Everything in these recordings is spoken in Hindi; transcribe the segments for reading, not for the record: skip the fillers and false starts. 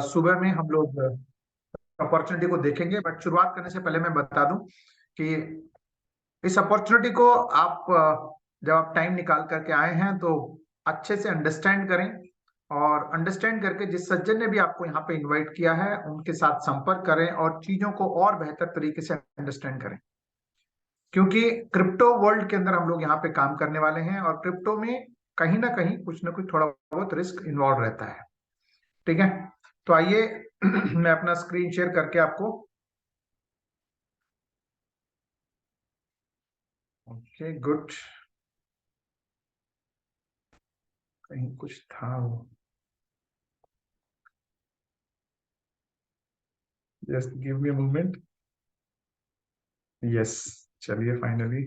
सुबह में हम लोग अपॉर्चुनिटी को देखेंगे, बट शुरुआत करने से पहले मैं बता दूं कि इस अपॉर्चुनिटी को आप जब आप टाइम निकाल करके आए हैं तो अच्छे से अंडरस्टैंड करें, और अंडरस्टैंड करके जिस सज्जन ने भी आपको यहाँ पे इनवाइट किया है उनके साथ संपर्क करें और चीजों को और बेहतर तरीके से अंडरस्टैंड करें, क्योंकि क्रिप्टो वर्ल्ड के अंदर हम लोग यहाँ पे काम करने वाले हैं और क्रिप्टो में कहीं ना कुछ थोड़ा बहुत रिस्क इन्वॉल्व रहता है। ठीक है, तो आइए मैं अपना स्क्रीन शेयर करके आपको। ओके गुड, कहीं कुछ था वो, just give me a moment. Yes, चलिए finally.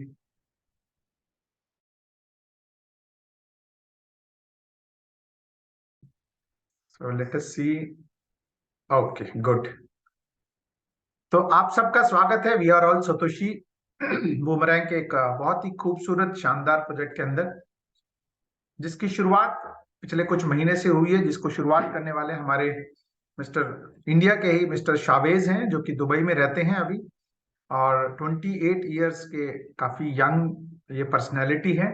So let us see. Okay good, तो आप सबका स्वागत है we are all Satoshi Boomerang के एक बहुत ही खूबसूरत शानदार प्रोजेक्ट के अंदर, जिसकी शुरुआत पिछले कुछ महीने से हुई है, जिसको शुरुआत करने वाले हमारे मिस्टर इंडिया के ही मिस्टर शावेज हैं, जो कि दुबई में रहते हैं अभी, और 28 ईयर्स के काफी यंग ये पर्सनैलिटी है,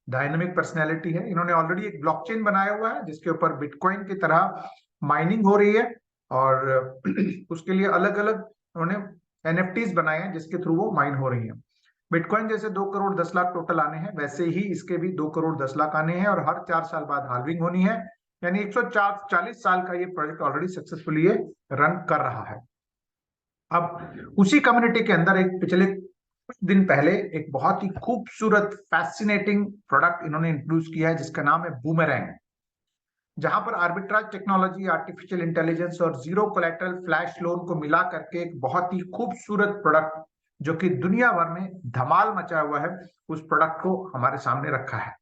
डायनामिक पर्सनैलिटी है। इन्होंने ऑलरेडी एक ब्लॉकचेन बनाया हुआ है जिसके ऊपर बिटकॉइन की तरह माइनिंग हो रही है, और उसके लिए अलग अलग उन्होंने एनएफटीज बनाए हैं जिसके थ्रू वो माइन हो रही है। बिटकॉइन जैसे 2 करोड़ 10 लाख टोटल आने हैं, वैसे ही इसके भी 2 करोड़ 10 लाख आने हैं, और हर 4 साल बाद हाल्विंग होनी है। यानी 140 साल का ये प्रोजेक्ट ऑलरेडी सक्सेसफुली ये रन कर रहा है। अब उसी कम्युनिटी के अंदर एक पिछले कुछ दिन पहले एक बहुत ही खूबसूरत फैसिनेटिंग प्रोडक्ट इन्होंने इंट्रोड्यूस किया है जिसका नाम है बूमेरैंग, जहां पर आर्बिट्राज टेक्नोलॉजी, आर्टिफिशियल इंटेलिजेंस और जीरो कोलेटरल फ्लैश लोन को मिला करके एक बहुत ही खूबसूरत प्रोडक्ट जो कि दुनिया भर में धमाल मचा हुआ है, उस प्रोडक्ट को हमारे सामने रखा है।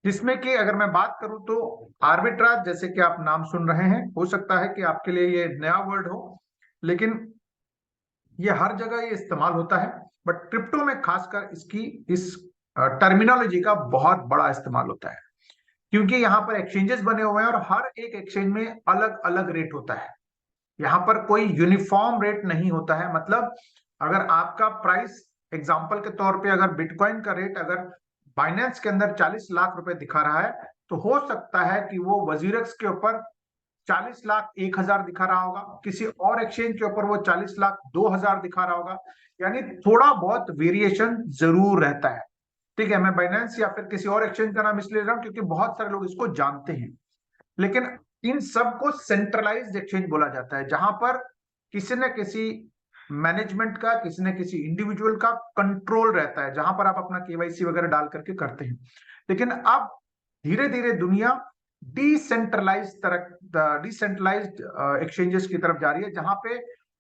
जिसमें कि अगर मैं बात करूं तो आर्बिट्राज, जैसे कि आप नाम सुन रहे हैं, हो सकता है कि आपके लिए ये नया वर्ड हो, लेकिन ये हर जगह ये इस्तेमाल होता है, बट क्रिप्टो में खासकर इसकी इस टर्मिनोलॉजी का बहुत बड़ा इस्तेमाल होता है, क्योंकि यहाँ पर एक्सचेंजेस बने हुए हैं और हर एक एक्सचेंज में अलग अलग रेट होता है। यहाँ पर कोई यूनिफॉर्म रेट नहीं होता है। मतलब अगर आपका प्राइस, एग्जांपल के तौर पे, अगर बिटकॉइन का रेट अगर बाइनेंस के अंदर 40 लाख रुपए दिखा रहा है, तो हो सकता है कि वो वजीरक्स के ऊपर 40 लाख 1 हजार दिखा रहा होगा, किसी और एक्सचेंज के ऊपर वो 40 लाख 2 हजार दिखा रहा होगा। यानी थोड़ा बहुत वेरिएशन जरूर रहता है। ठीक है, मैं बाइनेंस या फिर किसी और एक्सचेंज का नाम इसलिए ले रहा हूं क्योंकि बहुत सारे लोग इसको जानते हैं, लेकिन इन सबको सेंट्रलाइज्ड एक्सचेंज बोला जाता है, जहां पर किसी न किसी मैनेजमेंट का, किसी न किसी इंडिविजुअल का कंट्रोल रहता है, जहां पर आप अपना केवाईसी वगैरह डाल करके करते हैं। लेकिन अब धीरे धीरे दुनिया डिसेंट्रलाइज्ड एक्सचेंजेस की तरफ जा रही है, जहां पे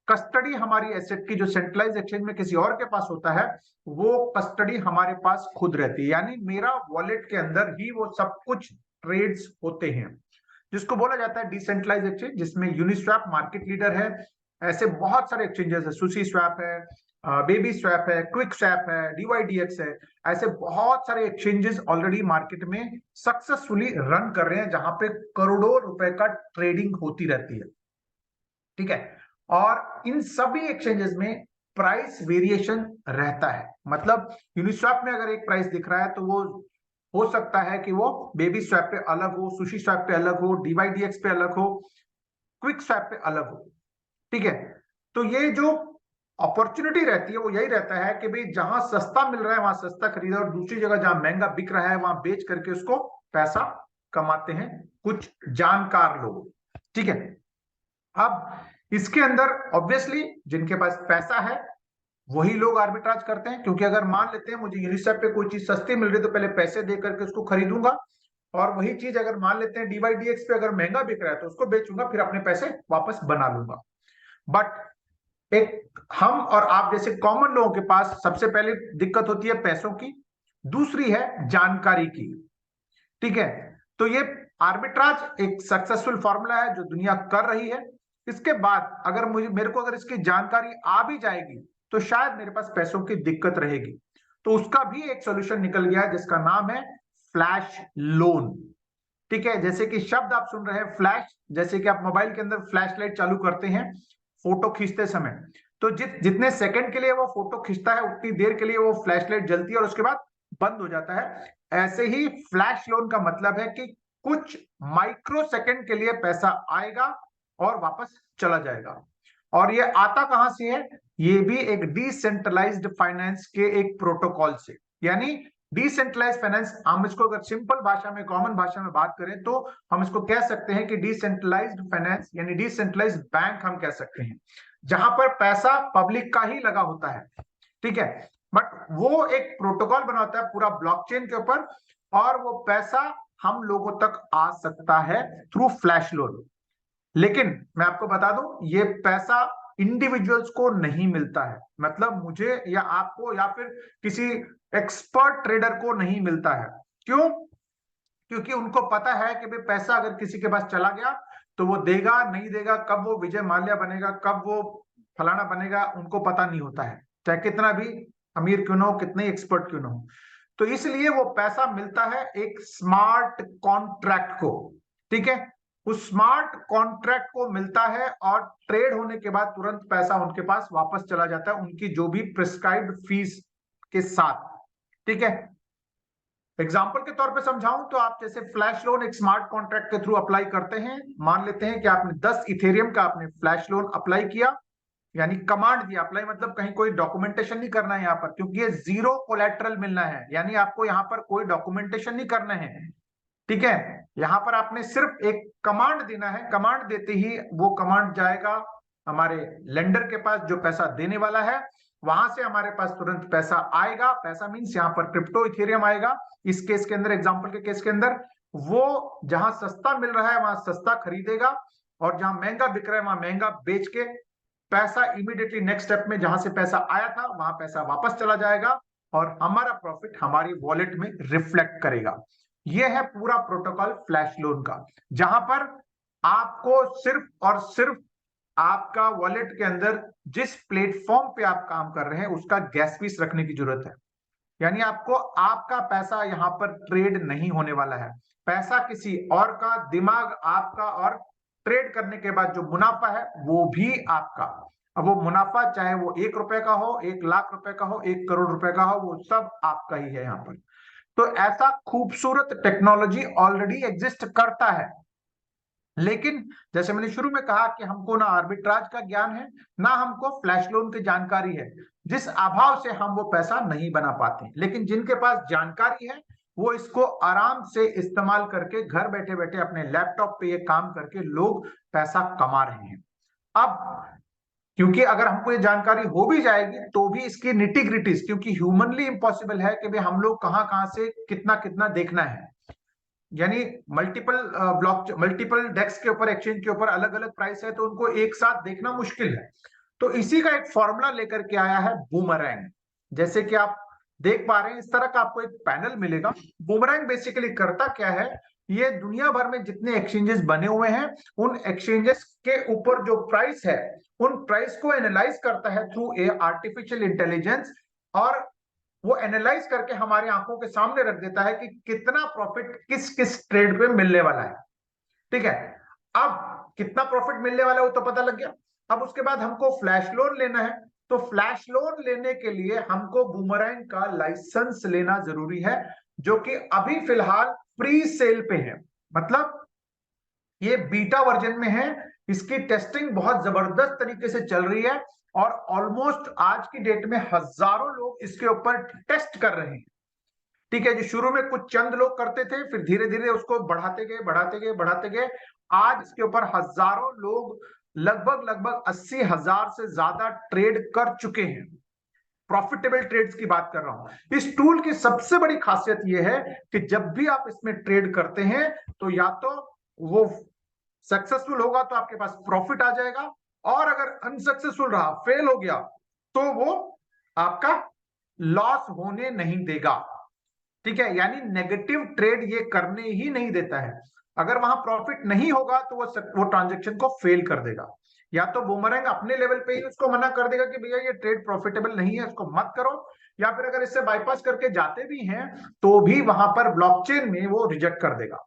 कस्टडी हमारी एसेट की, जो सेंट्रलाइज एक्सचेंज में किसी और के पास होता है, वो कस्टडी हमारे पास खुद रहती है। यानी मेरा वॉलेट के अंदर ही वो सब कुछ ट्रेड्स होते हैं, जिसको बोला जाता है डिसेंट्रलाइज एक्सचेंज, जिसमें यूनिस्वैप मार्केट लीडर है। ऐसे बहुत सारे एक्सचेंजेस है, सुसी स्वैप है, बेबी स्वैप है, क्विक स्वैप है, डीवाईडीएक्स है। ऐसे बहुत सारे एक्सचेंजेस ऑलरेडी मार्केट में सक्सेसफुली रन कर रहे हैं, जहां पे करोड़ों रुपए का ट्रेडिंग होती रहती है। ठीक है, और इन सभी एक्सचेंजेस में प्राइस वेरिएशन रहता है। मतलब यूनिस्वैप में अगर एक प्राइस दिख रहा है तो वो हो सकता है कि वो बेबी स्वैप पे अलग हो, सुशी स्वैप पे अलग हो, डीवाईडीएक्स पे अलग हो, क्विक स्वैप पे अलग हो। ठीक है, तो ये जो अपॉर्चुनिटी रहती है वो यही रहता है कि भाई जहां सस्ता मिल रहा है वहां सस्ता खरीदा, और दूसरी जगह जहां महंगा बिक रहा है वहां बेच करके उसको पैसा कमाते हैं कुछ जानकार लोग। ठीक है, अब इसके अंदर ऑब्वियसली जिनके पास पैसा है वही लोग आर्बिट्राज करते हैं, क्योंकि अगर मान लेते हैं मुझे यूनिसेफ पे कोई चीज सस्ती मिल रही है तो पहले पैसे दे करके उसको खरीदूंगा, और वही चीज अगर मान लेते हैं डीवाईडीएक्स पे अगर महंगा बिक रहा है तो उसको बेचूंगा, फिर अपने पैसे वापस बना लूंगा। बट एक हम और आप जैसे कॉमन लोगों के पास सबसे पहले दिक्कत होती है पैसों की, दूसरी है जानकारी की। ठीक है, तो ये आर्बिट्राज एक सक्सेसफुल फॉर्मूला है जो दुनिया कर रही है। इसके बाद अगर मेरे को अगर इसकी जानकारी आ भी जाएगी तो शायद मेरे पास पैसों की दिक्कत रहेगी, तो उसका भी एक सॉल्यूशन निकल गया है जिसका नाम है फ्लैश लोन। ठीक है, जैसे कि शब्द आप सुन रहे हैं फ्लैश, जैसे कि आप मोबाइल के अंदर फ्लैश लाइट चालू करते हैं फोटो खींचते समय, तो जितने सेकंड के लिए वो फोटो खींचता है उतनी देर के लिए वो फ्लैश लाइट जलती है और उसके बाद बंद हो जाता है। ऐसे ही फ्लैश लोन का मतलब है कि कुछ माइक्रो सेकंड के लिए पैसा आएगा और वापस चला जाएगा। और ये आता कहां से है? ये भी एक डिसेंट्रलाइज्ड फाइनेंस के एक प्रोटोकॉल से। यानी डिसेंट्रलाइज्ड फाइनेंस, हम इसको अगर सिंपल भाषा में, कॉमन भाषा में बात करें तो हम इसको कह सकते हैं कि डिसेंट्रलाइज्ड फाइनेंस यानी डिसेंट्रलाइज्ड बैंक हम कह सकते हैं, जहां पर पैसा पब्लिक का ही लगा होता है। ठीक है, बट वो एक प्रोटोकॉल बना होता है पूरा ब्लॉकचेन के ऊपर, और वो पैसा हम लोगों तक आ सकता है थ्रू फ्लैश लोन। लेकिन मैं आपको बता दूं, ये पैसा इंडिविजुअल्स को नहीं मिलता है, मतलब मुझे या आपको या फिर किसी एक्सपर्ट ट्रेडर को नहीं मिलता है। क्यों? क्योंकि उनको पता है कि भाई पैसा अगर किसी के पास चला गया तो वो देगा नहीं देगा, कब वो विजय माल्या बनेगा, कब वो फलाना बनेगा, उनको पता नहीं होता है, चाहे कितना भी अमीर क्यों ना हो, कितने एक्सपर्ट क्यों ना हो। तो इसलिए वो पैसा मिलता है एक स्मार्ट कॉन्ट्रैक्ट को। ठीक है, उस स्मार्ट कॉन्ट्रैक्ट को मिलता है और ट्रेड होने के बाद तुरंत पैसा उनके पास वापस चला जाता है, उनकी जो भी प्रिस्क्राइब्ड फीस के साथ। ठीक है, एग्जाम्पल के तौर पे समझाऊं तो आप जैसे फ्लैश लोन एक स्मार्ट कॉन्ट्रैक्ट के थ्रू अप्लाई करते हैं। मान लेते हैं कि आपने 10 इथेरियम का आपने फ्लैश लोन अप्लाई किया, यानी कमांड दिया। अप्लाई मतलब कहीं कोई डॉक्यूमेंटेशन नहीं करना है यहाँ पर, क्योंकि ये जीरो कोलेटरल मिलना है, यानी आपको यहाँ पर कोई डॉक्यूमेंटेशन नहीं करना है। ठीक है, यहाँ पर आपने सिर्फ एक कमांड देना है, कमांड देते ही वो कमांड जाएगा हमारे लेंडर के पास जो पैसा देने वाला है, वहां से हमारे पास तुरंत पैसा आएगा। पैसा मीन्स यहाँ पर क्रिप्टो इथेरियम आएगा। इस केस के अंदर, एग्जांपल के केस के अंदर, वो जहां सस्ता मिल रहा है वहां सस्ता खरीदेगा, और जहां महंगा बिक रहा है वहां महंगा बेच के पैसा इमीडिएटली नेक्स्ट स्टेप में जहां से पैसा आया था वहां पैसा वापस चला जाएगा और हमारा प्रॉफिट हमारी वॉलेट में रिफ्लेक्ट करेगा। यह है पूरा प्रोटोकॉल फ्लैश लोन का, जहां पर आपको सिर्फ और सिर्फ आपका वॉलेट के अंदर जिस प्लेटफॉर्म पे आप काम कर रहे हैं उसका गैस फीस रखने की जरूरत है। यानी आपको आपका पैसा यहां पर ट्रेड नहीं होने वाला है, पैसा किसी और का, दिमाग आपका, और ट्रेड करने के बाद जो मुनाफा है वो भी आपका। अब वो मुनाफा चाहे वो 1 रुपए का हो, 1 लाख रुपए का हो, 1 करोड़ रुपए का हो, वो सब आपका ही है यहाँ पर। तो ऐसा खूबसूरत टेक्नोलॉजी ऑलरेडी एग्जिस्ट करता है। लेकिन जैसे मैंने शुरू में कहा कि हमको ना आर्बिट्राज का ज्ञान है, ना हमको फ्लैश लोन की जानकारी है, जिस अभाव से हम वो पैसा नहीं बना पाते। लेकिन जिनके पास जानकारी है वो इसको आराम से इस्तेमाल करके घर बैठे बैठे अपने लैपटॉप पे ये काम करके लोग पैसा कमा रहे हैं। अब क्योंकि अगर हमको ये जानकारी हो भी जाएगी तो भी इसकी निटी ग्रिटीज, क्योंकि ह्यूमनली इम्पॉसिबल है कि भाई हम लोग कहाँ कहाँ से कितना कितना देखना है। यानी मल्टीपल मल्टीपल डेस्क के ऊपर, एक्सचेंज के ऊपर अलग अलग प्राइस है, तो उनको एक साथ देखना मुश्किल है। तो इसी का एक फॉर्मूला लेकर के आया है बूमरैंग। जैसे कि आप देख पा रहे हैं, इस तरह का आपको एक पैनल मिलेगा। बूमरैंग बेसिकली करता क्या है, ये दुनिया भर में जितने एक्सचेंजेस बने हुए हैं उन एक्सचेंजेस के ऊपर जो प्राइस है उन प्राइस को एनालाइज करता है थ्रू ए आर्टिफिशियल इंटेलिजेंस, और वो एनालाइज करके हमारी आंखों के सामने रख देता है कि कितना प्रॉफिट किस किस ट्रेड पे मिलने वाला है। ठीक है, अब कितना प्रॉफिट मिलने वाला है वो तो पता लग गया। अब उसके बाद हमको फ्लैश लोन लेना है, तो फ्लैश लोन लेने के लिए हमको बूमरैंग का लाइसेंस लेना जरूरी है, जो कि अभी फिलहाल प्री सेल पे है। मतलब ये बीटा वर्जन में है, इसकी टेस्टिंग बहुत जबरदस्त तरीके से चल रही है, और ऑलमोस्ट आज की डेट में हजारों लोग इसके ऊपर टेस्ट कर रहे हैं। ठीक है, जो शुरू में कुछ चंद लोग करते थे, फिर धीरे धीरे उसको बढ़ाते गए बढ़ाते गए बढ़ाते गए, आज इसके ऊपर हजारों लोग, लगभग लगभग 80,000 से ज्यादा ट्रेड कर चुके हैं। प्रॉफिटेबल ट्रेड्स की बात कर रहा हूं। इस टूल की सबसे बड़ी खासियत यह है कि जब भी आप इसमें ट्रेड करते हैं तो या तो वो सक्सेसफुल होगा तो आपके पास प्रॉफिट आ जाएगा, और अगर अनसक्सेसफुल रहा, फेल हो गया, तो वो आपका लॉस होने नहीं देगा। ठीक है, यानी नेगेटिव ट्रेड ये करने ही नहीं देता है। अगर वहां प्रॉफिट नहीं होगा तो वो ट्रांजेक्शन को फेल कर देगा। या तो बूमरैंग अपने लेवल पे ही उसको मना कर देगा कि भैया ये ट्रेड प्रॉफिटेबल नहीं है, उसको मत करो, या फिर अगर इससे बाईपास करके जाते भी हैं तो भी वहां पर ब्लॉकचेन में वो रिजेक्ट कर देगा।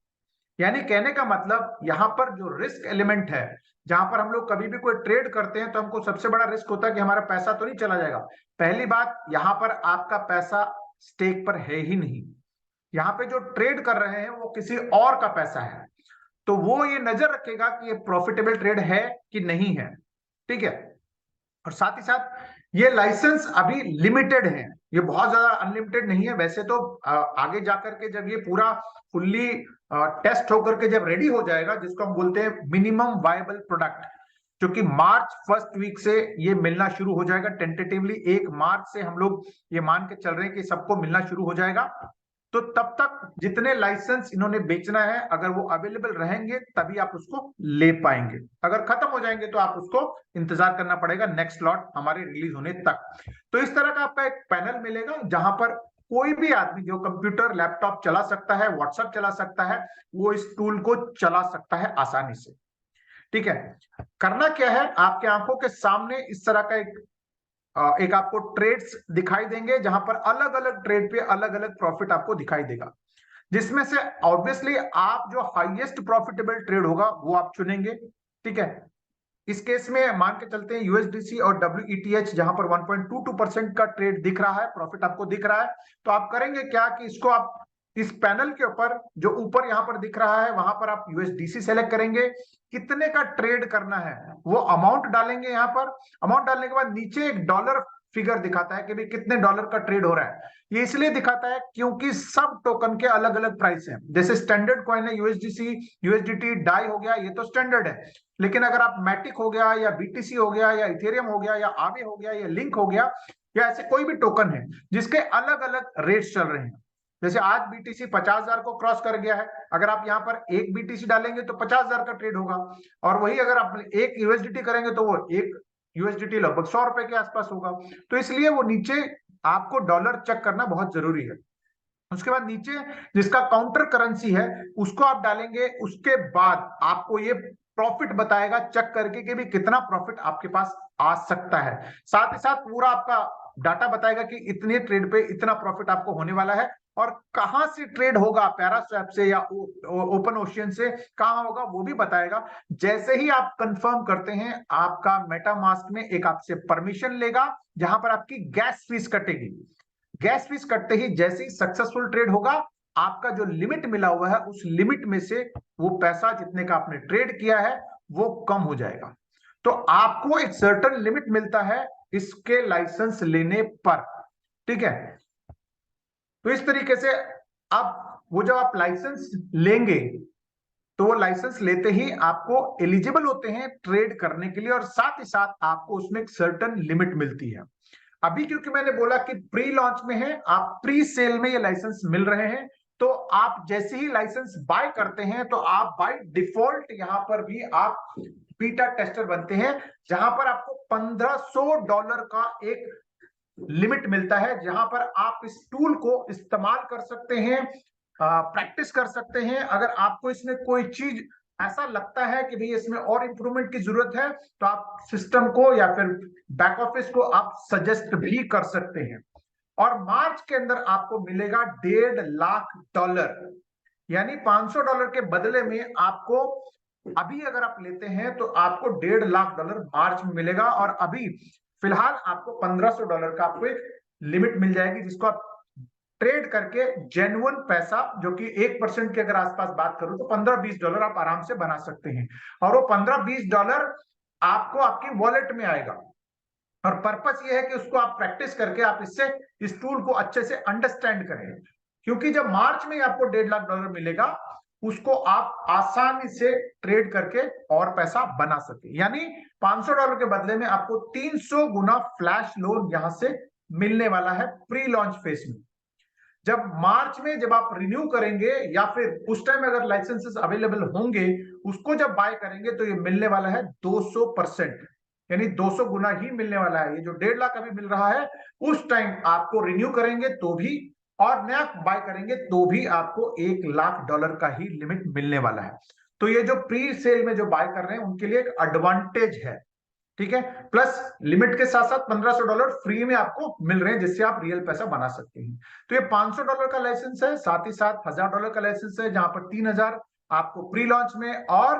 यानी कहने का मतलब यहाँ पर जो रिस्क एलिमेंट है, जहां पर हम लोग कभी भी कोई ट्रेड करते हैं तो हमको सबसे बड़ा रिस्क होता है कि हमारा पैसा तो नहीं चला जाएगा। पहली बात, यहाँ पर आपका पैसा स्टेक पर है ही नहीं। यहाँ पे जो ट्रेड कर रहे हैं वो किसी और का पैसा है, तो वो ये नजर रखेगा कि ये प्रॉफिटेबल ट्रेड है कि नहीं है। ठीक है। और साथ ही साथ ये लाइसेंस अभी लिमिटेड है, ये बहुत ज्यादा अनलिमिटेड नहीं है। वैसे तो आगे जाकर के जब ये पूरा फुल्ली टेस्ट होकर के जब रेडी हो जाएगा, जिसको हम बोलते हैं मिनिमम वायबल प्रोडक्ट, जो कि मार्च फर्स्ट वीक से ये मिलना शुरू हो जाएगा। टेंटेटिवली 1 मार्च से हम लोग ये मान के चल रहे हैं कि सबको मिलना शुरू हो जाएगा। तो तब तक जितने लाइसेंस इन्होंने बेचना है, अगर वो अवेलेबल रहेंगे तभी आप उसको ले पाएंगे। अगर खत्म हो जाएंगे तो आप उसको इंतजार करना पड़ेगा नेक्स्ट लॉट हमारे रिलीज होने तक। तो इस तरह का आपका एक पैनल मिलेगा जहां पर कोई भी आदमी जो कंप्यूटर लैपटॉप चला सकता है, व्हाट्सएप चला सकता है, वो इस टूल को चला सकता है आसानी से। ठीक है। करना क्या है, आपके आंखों के सामने इस तरह का एक आपको ट्रेड्स दिखाई देंगे, जहां पर अलग अलग ट्रेड पे अलग अलग प्रॉफिट आपको दिखाई देगा, जिसमें से ऑब्वियसली आप जो हाईएस्ट प्रॉफिटेबल ट्रेड होगा वो आप चुनेंगे। ठीक है। इस केस में मान के चलते हैं यूएसडीसी और WETH, जहां पर 1.22% का ट्रेड दिख रहा है, प्रॉफिट आपको दिख रहा है। तो आप करेंगे क्या कि इसको आप इस पैनल के ऊपर जो ऊपर यहां पर दिख रहा है, वहां पर आप यूएसडीसी सेलेक्ट करेंगे, कितने का ट्रेड करना है वो अमाउंट डालेंगे। यहां पर अमाउंट डालने के बाद नीचे एक डॉलर फिगर दिखाता है कि भाई कितने डॉलर का ट्रेड हो रहा है। ये इसलिए दिखाता है क्योंकि सब टोकन के अलग अलग प्राइस हैं। जैसे स्टैंडर्ड कॉइन है यूएसडीसी, यूएसडीटी, डाई हो गया, ये तो स्टैंडर्ड है। लेकिन अगर आप मैटिक हो गया या बीटीसी हो गया या इथेरियम हो गया या आवे हो गया या लिंक हो गया, या ऐसे कोई भी टोकन है जिसके अलग अलग रेट्स चल रहे हैं। जैसे आज बीटीसी 50,000 को क्रॉस कर गया है, अगर आप यहाँ पर एक बीटीसी डालेंगे तो 50,000 का ट्रेड होगा। और वही अगर आप एक यूएसडीटी करेंगे तो वो एक यूएसडीटी लगभग 100 रुपए के आसपास होगा। तो इसलिए वो नीचे आपको डॉलर चेक करना बहुत जरूरी है। उसके बाद नीचे जिसका काउंटर करेंसी है उसको आप डालेंगे, उसके बाद आपको ये प्रॉफिट बताएगा चेक करके कि भी कितना प्रॉफिट आपके पास आ सकता है। साथ ही साथ पूरा आपका डाटा बताएगा कि इतने ट्रेड पे इतना प्रॉफिट आपको होने वाला है, और कहां से ट्रेड होगा, पैरास्वैप से या ओपन ओशियन से कहां होगा वो भी बताएगा। जैसे ही आप कंफर्म करते हैं, आपका मेटामास्क में एक आपसे परमिशन लेगा, जहां पर आपकी गैस फीस कटेगी। गैस फीस कटते ही जैसे ही सक्सेसफुल ट्रेड होगा, आपका जो लिमिट मिला हुआ है उस लिमिट में से वो पैसा जितने का आपने ट्रेड किया है वो कम हो जाएगा। तो आपको एक सर्टेन लिमिट मिलता है इसके लाइसेंस लेने पर। ठीक है। तो इस तरीके से अब वो जब आप लाइसेंस लेंगे तो वो लाइसेंस लेते ही आपको एलिजिबल होते हैं ट्रेड करने के लिए, और साथ ही साथ आपको उसमें एक सर्टेन लिमिट मिलती है। अभी क्योंकि मैंने बोला कि प्री लॉन्च में है, आप प्री सेल में ये लाइसेंस मिल रहे हैं, तो आप जैसे ही लाइसेंस बाय करते हैं तो आप बाय डिफॉल्ट यहां पर भी आप बीटा टेस्टर बनते हैं, जहां पर आपको $1500 का एक लिमिट मिलता है, जहां पर आप इस टूल को इस्तेमाल कर सकते हैं, प्रैक्टिस कर सकते हैं। अगर आपको इसमें कोई चीज ऐसा लगता है कि भाई इसमें और इंप्रूवमेंट की जरूरत है, तो आप सिस्टम को या फिर बैक ऑफिस को आप सजेस्ट भी कर सकते हैं। और मार्च के अंदर आपको मिलेगा $1.5 लाख, यानी $500 के बदले में आपको, अभी अगर आप लेते हैं तो आपको $1.5 लाख मार्च में मिलेगा। और अभी फिलहाल आपको $1,500 का आपको एक लिमिट मिल जाएगी, जिसको आप ट्रेड करके जेन्युइन पैसा, जो कि 1% के अगर आसपास बात करूं तो $15-20 आप आराम से बना सकते हैं। और वो $15-20 आपको आपकी वॉलेट में आएगा। और पर्पस ये है कि उसको आप प्रैक्टिस करके आप इससे इस टूल को अच्छे से अंडरस्टैंड करें, क्योंकि जब मार्च में आपको $1.5 लाख मिलेगा, उसको आप आसानी से ट्रेड करके और पैसा बना सके। यानी $500 के बदले में आपको 300 गुना फ्लैश लोन यहां से मिलने वाला है प्री लॉन्च फेज में। जब मार्च में जब आप रिन्यू करेंगे या फिर उस टाइम अगर लाइसेंसेस अवेलेबल होंगे, उसको जब बाय करेंगे तो ये मिलने वाला है 200%, यानी 200 गुना ही मिलने वाला है। ये जो 1.5 लाख अभी मिल रहा है, उस टाइम आपको रिन्यू करेंगे तो भी और नया बाय करेंगे तो भी आपको $1 लाख का ही लिमिट मिलने वाला है। तो ये जो प्री सेल में जो बाय कर रहे हैं उनके लिए एक एडवांटेज है। ठीक है। प्लस लिमिट के साथ साथ $1,500 फ्री में आपको मिल रहे हैं, जिससे आप रियल पैसा बना सकते हैं। तो ये $500 का लाइसेंस है, साथ ही साथ $1,000 का लाइसेंस है, जहां पर 3,000 आपको प्री लॉन्च में, और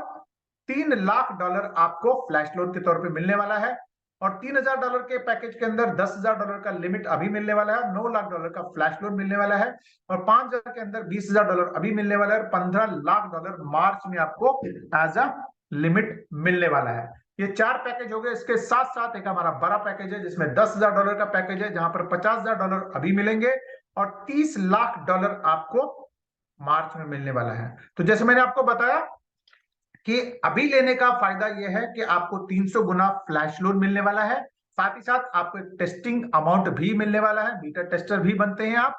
$3 लाख आपको फ्लैश लोन के तौर पे मिलने वाला है। और $3000 के पैकेज के अंदर $10,000 का लिमिट अभी मिलने वाला है, $9 लाख का फ्लैश लोन मिलने वाला है, और 5000 के अंदर $20,000 अभी मिलने वाला है, और $15 लाख मार्च में आपको एज अ लिमिट मिलने वाला है। ये 4 पैकेज हो गए। इसके साथ साथ एक हमारा बड़ा पैकेज है जिसमें $10,000 का पैकेज है, जहां पर $50,000 अभी मिलेंगे और $30 लाख आपको मार्च में मिलने वाला है। तो जैसे मैंने आपको बताया कि अभी लेने का फायदा यह है कि आपको 300 गुना फ्लैश लोन मिलने वाला है, साथ ही साथ आपको एक टेस्टिंग अमाउंट भी मिलने वाला है, बीटा टेस्टर भी बनते हैं आप,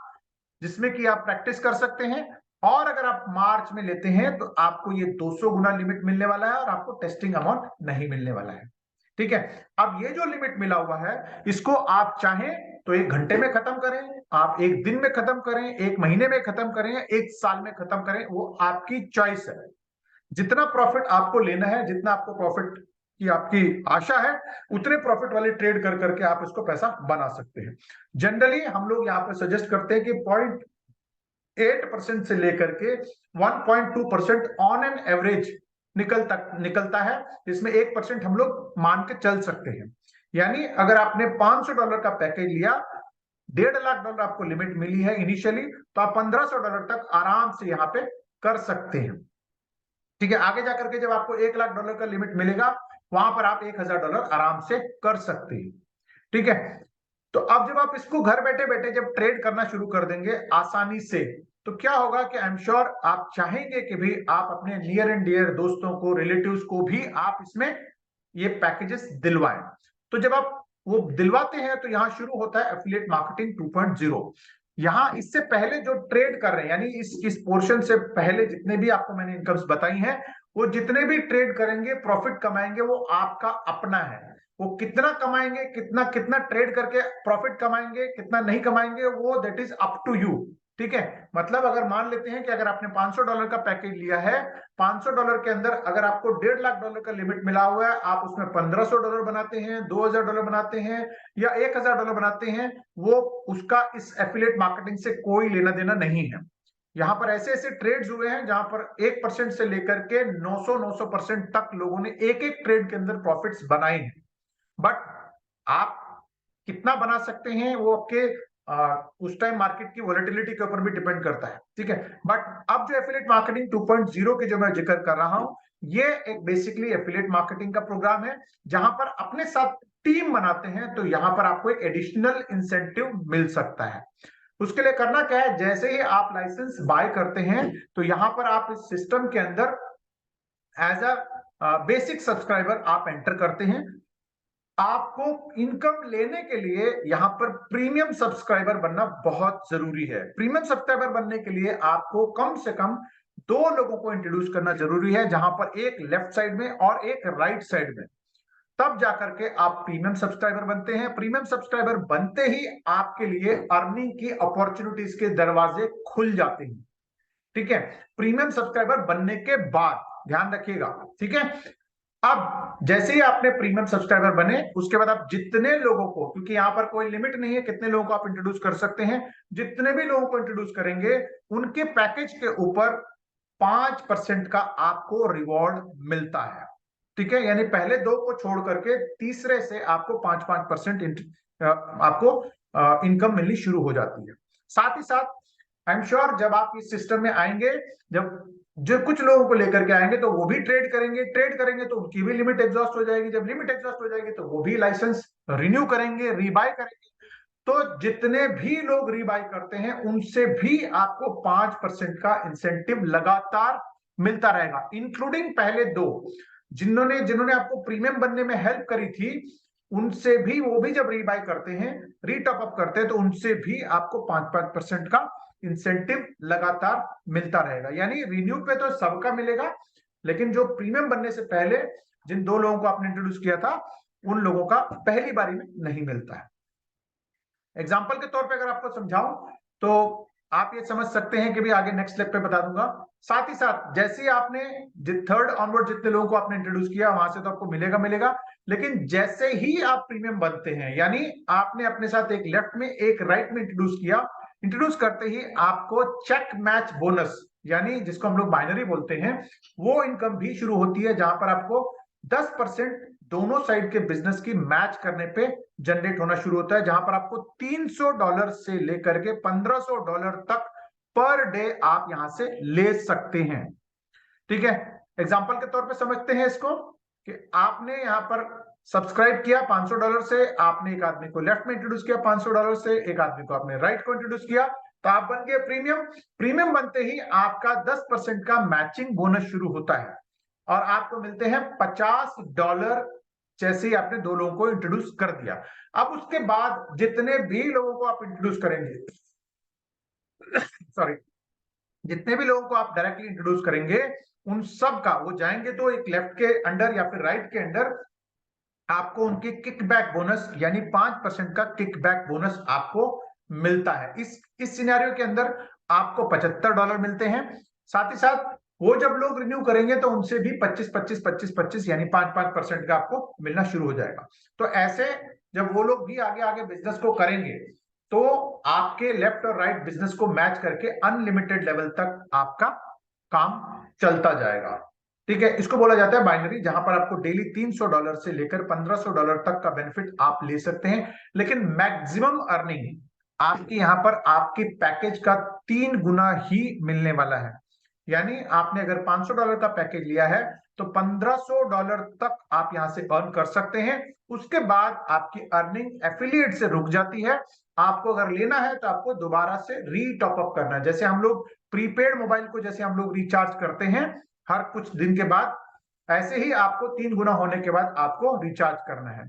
जिसमें कि आप प्रैक्टिस कर सकते हैं। और अगर आप मार्च में लेते हैं तो आपको ये 200 गुना लिमिट मिलने वाला है और आपको टेस्टिंग अमाउंट नहीं मिलने वाला है। ठीक है, अब ये जो लिमिट मिला हुआ है इसको आप चाहें तो 1 घंटे में खत्म करें, आप 1 दिन में खत्म करें, 1 महीने में खत्म करें, 1 साल में खत्म करें, वो आपकी चॉइस है। जितना प्रॉफिट आपको लेना है, जितना आपको प्रॉफिट की आपकी आशा है, उतने प्रॉफिट वाले ट्रेड कर करके आप इसको पैसा बना सकते हैं। जनरली हम लोग यहाँ पे सजेस्ट करते हैं कि 0.8% से लेकर के 1.2% ऑन एन एवरेज निकलता है, जिसमें 1% हम लोग मान के चल सकते हैं। यानी अगर आपने $500 का पैकेज लिया, $1.5 लाख आपको लिमिट मिली है इनिशियली, तो आप $1500 तक आराम से यहाँ पे कर सकते हैं। ठीक है, आगे जाकर के जब आपको $1 लाख का लिमिट मिलेगा, वहां पर आप $1000 आराम से कर सकते हैं। ठीक है, तो अब जब आप इसको घर बैठे बैठे जब ट्रेड करना शुरू कर देंगे आसानी से, तो क्या होगा कि आई एम श्योर आप चाहेंगे कि भी आप अपने नियर एंड डियर दोस्तों को, रिलेटिव्स को भी आप इसमें ये पैकेजेस दिलवाएं। तो जब आप वो दिलवाते हैं तो यहां शुरू होता है एफिलिएट मार्केटिंग 2.0। यहां इससे पहले जो ट्रेड कर रहे हैं, यानी इस पोर्शन से पहले जितने भी आपको मैंने इनकम्स बताई हैं, वो जितने भी ट्रेड करेंगे, प्रॉफिट कमाएंगे, वो आपका अपना है। वो कितना कमाएंगे, कितना कितना ट्रेड करके प्रॉफिट कमाएंगे, कितना नहीं कमाएंगे, वो that is up to you. ठीक है, मतलब अगर मान लेते हैं कि अगर आपने $500 का पैकेज लिया है, $500 के अंदर अगर आपको $1.5 लाख का लिमिट मिला हुआ है, आप उसमें $1500 बनाते हैं, $2000 बनाते हैं या $1000 बनाते हैं, वो उसका इस एफिलिएट मार्केटिंग से कोई लेना देना नहीं है। यहां पर ऐसे ऐसे ट्रेड्स हुए हैं जहां पर 1% से लेकर के 900% तक लोगों ने एक एक ट्रेड के अंदर प्रॉफिट्स बनाए हैं। बट आप कितना बना सकते हैं वो आपके उस टाइम मार्केट की वोलेटिलिटी के ऊपर भी डिपेंड करता है। ठीक है, बट अब जो एफिलिएट मार्केटिंग 2.0 के जो मैं जिक्र कर रहा हूं, ये एक बेसिकली एफिलिएट मार्केटिंग का प्रोग्राम है जहां पर अपने साथ टीम बनाते हैं, तो यहां पर आपको एक एडिशनल इंसेंटिव मिल सकता है। उसके लिए करना क्या है, जैसे ही आप लाइसेंस बाय करते हैं तो यहां पर आप इस सिस्टम के अंदर एज अ बेसिक सब्सक्राइबर आप एंटर करते हैं। आपको इनकम लेने के लिए यहां पर प्रीमियम सब्सक्राइबर बनना बहुत जरूरी है। प्रीमियम सब्सक्राइबर बनने के लिए आपको कम से कम 2 लोगों को इंट्रोड्यूस करना जरूरी है, जहां पर एक लेफ्ट साइड में और एक राइट साइड में। तब जाकर के आप प्रीमियम सब्सक्राइबर बनते हैं। प्रीमियम सब्सक्राइबर बनते ही आपके लिए अर्निंग की अपॉर्चुनिटीज के दरवाजे खुल जाते हैं। ठीक है, प्रीमियम सब्सक्राइबर बनने के बाद ध्यान रखिएगा। ठीक है, अब जैसे ही आपने प्रीमियम सब्सक्राइबर बने, उसके बाद आप जितने लोगों को, क्योंकि यहां पर कोई लिमिट नहीं है कितने लोगों को आप इंट्रोड्यूस कर सकते हैं, जितने भी लोगों को इंट्रोड्यूस करेंगे उनके पैकेज के ऊपर 5% का आपको रिवॉर्ड मिलता है। ठीक है, यानी पहले 2 को छोड़ करके तीसरे से आपको 5-5% आपको इनकम मिलनी शुरू हो जाती है। साथ ही साथ आई एम श्योर जब आप इस सिस्टम में आएंगे, जब जो कुछ लोगों को लेकर के आएंगे तो वो भी ट्रेड करेंगे तो उनकी भी लिमिट एग्जॉस्ट हो जाएगी। जब लिमिट एग्जॉस्ट हो जाएगी तो वो भी लाइसेंस रिन्यू करेंगे, रीबाय करेंगे। तो जितने भी लोग रीबाय करते हैं उनसे भी आपको 5% का इंसेंटिव लगातार मिलता रहेगा, इंक्लूडिंग पहले 2 जिन्होंने जिन्होंने आपको प्रीमियम बनने में हेल्प करी थी, उनसे भी, वो भी जब रीबाय करते हैं, रीटॉप अप करते हैं, तो उनसे भी आपको 5-5% का इंसेंटिव लगातार मिलता रहेगा। यानी रिन्यू पे तो सबका मिलेगा, लेकिन जो प्रीमियम बनने से पहले जिन 2 लोगों को आपने इंट्रोड्यूस किया था, उन लोगों का पहली बारी में नहीं मिलता है। एग्जाम्पल के तौर पे अगर आपको समझाऊं तो आप ये समझ सकते हैं कि भी आगे नेक्स्ट स्टेप पे बता दूंगा। साथ ही साथ जैसे ही आपने थर्ड ऑनवर्ड जितने लोगों को आपने इंट्रोड्यूस किया, वहां से तो आपको मिलेगा, लेकिन जैसे ही आप प्रीमियम बनते हैं, यानी आपने अपने साथ एक लेफ्ट में एक राइट में इंट्रोड्यूस करते ही आपको चेक मैच बोनस यानी जिसको हम लोग बाइनरी बोलते हैं, वो इनकम भी शुरू होती है जहां पर आपको 10% दोनों साइड के बिजनेस की मैच करने पे जनरेट होना शुरू होता है, जहां पर आपको $300 से लेकर के $1500 तक पर डे आप यहां से ले सकते हैं। ठीक है, एग्जाम्पल के तौर पे समझते हैं इसको कि आपने यहां पर सब्सक्राइब किया $500 से, आपने एक आदमी को लेफ्ट में इंट्रोड्यूस किया $500 से, एक आदमी को आपने राइट को इंट्रोड्यूस किया, तो आप बन गए प्रीमियम। प्रीमियम बनते ही आपका 10% का मैचिंग बोनस शुरू होता है और आपको मिलते हैं $50 जैसे ही आपने दो लोगों को इंट्रोड्यूस कर दिया। अब उसके बाद जितने भी लोगों को आप इंट्रोड्यूस करेंगे सॉरी, जितने भी लोगों को आप डायरेक्टली इंट्रोड्यूस करेंगे, उन सब का वो जाएंगे तो एक लेफ्ट के अंडर या फिर राइट के अंडर आपको उनके किकबैक बोनस यानी 5% का किकबैक बोनस आपको मिलता है। इस सिनेरियो के अंदर आपको $75 मिलते हैं। साथ ही साथ वो जब लोग रिन्यू करेंगे तो उनसे भी 25-25-25-25 यानी 5-5% का आपको मिलना शुरू हो जाएगा। तो ऐसे जब वो लोग भी आगे आगे बिजनेस को करेंगे तो आपके लेफ्ट और राइट बिजनेस को मैच करके अनलिमिटेड लेवल तक आपका काम चलता जाएगा। ठीक है, इसको बोला जाता है बाइनरी, जहां पर आपको डेली $300 से लेकर $1500 तक का बेनिफिट आप ले सकते हैं। लेकिन मैक्सिमम अर्निंग आपकी यहां पर आपके पैकेज का 3 गुना ही मिलने वाला है। यानी आपने अगर $500 का पैकेज लिया है तो $1500 तक आप यहां से अर्न कर सकते हैं। उसके बाद आपकी अर्निंग एफिलिएट से रुक जाती है। आपको अगर लेना है तो आपको दोबारा से री टॉप अप करना है। जैसे हम लोग प्रीपेड मोबाइल को जैसे हम लोग रिचार्ज करते हैं हर कुछ दिन के बाद, ऐसे ही आपको 3 गुना होने के बाद आपको रिचार्ज करना है।